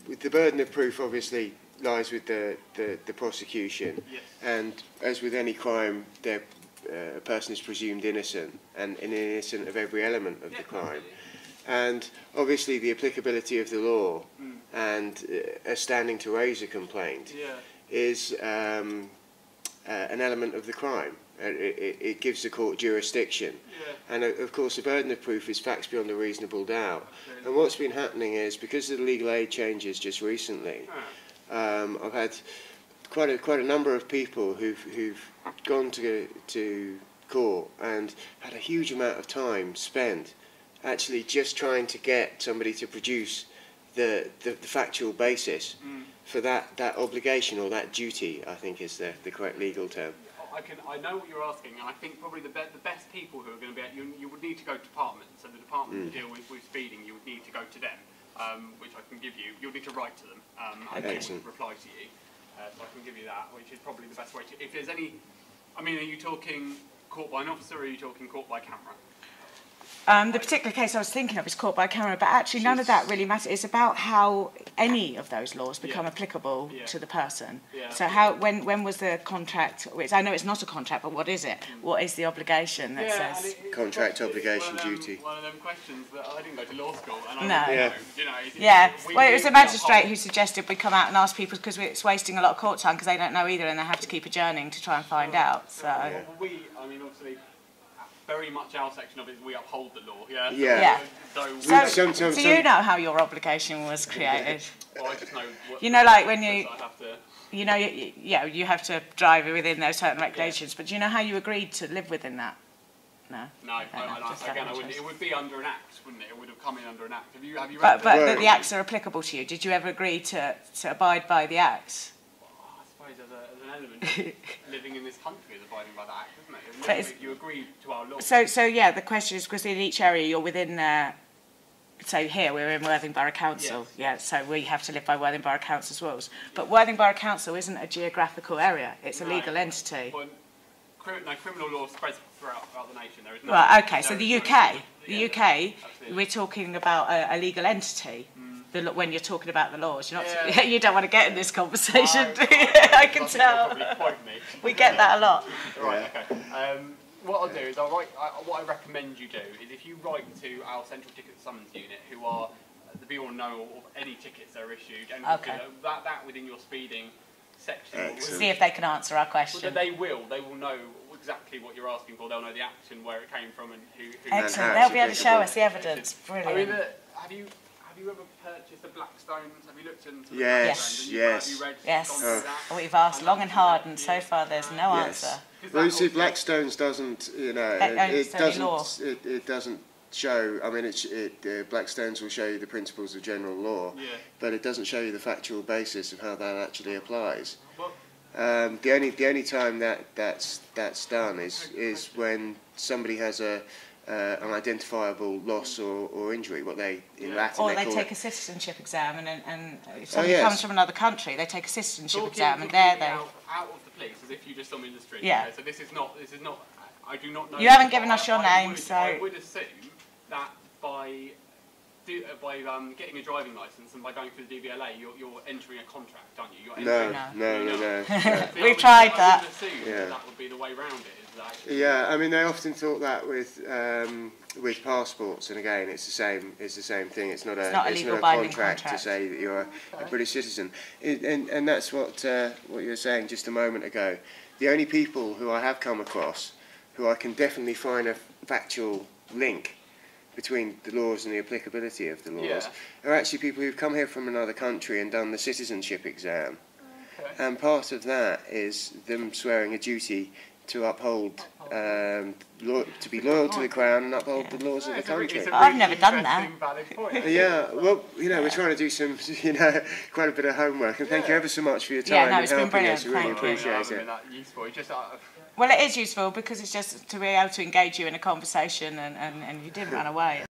the burden of proof obviously lies with the prosecution, Yes. and as with any crime, a person is presumed innocent and innocent of every element of the crime. And obviously the applicability of the law and a standing to raise a complaint is an element of the crime. It gives the court jurisdiction. And of course the burden of proof is facts beyond a reasonable doubt. And what's been happening is, because of the legal aid changes just recently, I've had quite a number of people who've gone to court and had a huge amount of time spent actually just trying to get somebody to produce the factual basis for that obligation or that duty, I think is the correct legal term. I know what you're asking, and I think probably the best people who are going to be you would need to go to departments, so the department that deal with speeding, you would need to go to them, which I can give you. You'll need to write to them, and they will reply to you. So I can give you that, which is probably the best way to. If there's any, I mean, are you talking court by an officer, or are you talking court by camera? The particular case I was thinking of is caught by camera, but actually none of that really matters. It's about how any of those laws become applicable to the person. So when was the contract, which I know it's not a contract, but what is it? What is the obligation that says? Contract obligation duty. One of them questions that I didn't go to law school, and I No. you know, Well, it was a magistrate who suggested we come out and ask people, because it's wasting a lot of court time because they don't know either and they have to keep adjourning to try and find out. So. Well, I mean, obviously, very much our section of it is we uphold the law. So you know how your obligation was created? Well, I just know you know, like when you, I have to, you know, you have to drive within those certain regulations. But do you know how you agreed to live within that? No. No, again, it would be under an act, wouldn't it? It would have come in under an act. Have you read but the acts are applicable to you. Did you ever agree to abide by the acts? I suppose as an element of living in this country is abiding by that act, isn't it? You agree to our law. So yeah, the question is, because in each area you're within so here we're in Worthing Borough Council, so we have to live by Worthing Borough Council's rules. But Worthing Borough Council isn't a geographical area, it's a legal entity. Well, criminal law spreads throughout the nation. There is no, right, okay, so the UK, we're talking about a legal entity. When you're talking about the laws, you're not. You don't want to get in this conversation, do you? I can tell. We get that a lot. Right. Okay. What I'll do is what I recommend you do is, if you write to our Central Ticket Summons Unit, who are the be all know of any tickets that are issued, and that within your speeding section. See if they can answer our question. They will know exactly what you're asking for. They'll know the action, where it came from, and who. Excellent. They'll be able to show us the evidence. Brilliant. I mean, have you ever purchased the Blackstones? Have you looked into the Blackstones? Have you read We've asked long and hard, and so far there's no answer. Well, you see, Blackstones doesn't, it doesn't show. I mean, Blackstones will show you the principles of general law, but it doesn't show you the factual basis of how that actually applies. The only time that's done is when somebody has an identifiable loss or injury, what they in Latin they take a citizenship exam, and if somebody comes from another country, they take a citizenship exam, and there they out of the police as if you just saw me in the street. Yeah. So this is not. I do not know. You haven't given us your name, so I would assume that by getting a driving licence and by going through the DVLA, you're entering a contract, aren't you? No. We've tried that. I would assume that would be the way round it. Yeah, I mean, they often thought that with passports, and again, it's the same thing. It's not a legal binding contract to say that you're a British citizen, and that's what you were saying just a moment ago. The only people who I have come across who I can definitely find a factual link between the laws and the applicability of the laws are actually people who've come here from another country and done the citizenship exam. And part of that is them swearing a duty to uphold, to be loyal to the Crown and uphold the laws of the country. I've never done that. Well, we're trying to do some, quite a bit of homework, and thank you ever so much for your time it's been brilliant. us. We really appreciate it. Well, it is useful because it's just to be able to engage you in a conversation, and you didn't run away.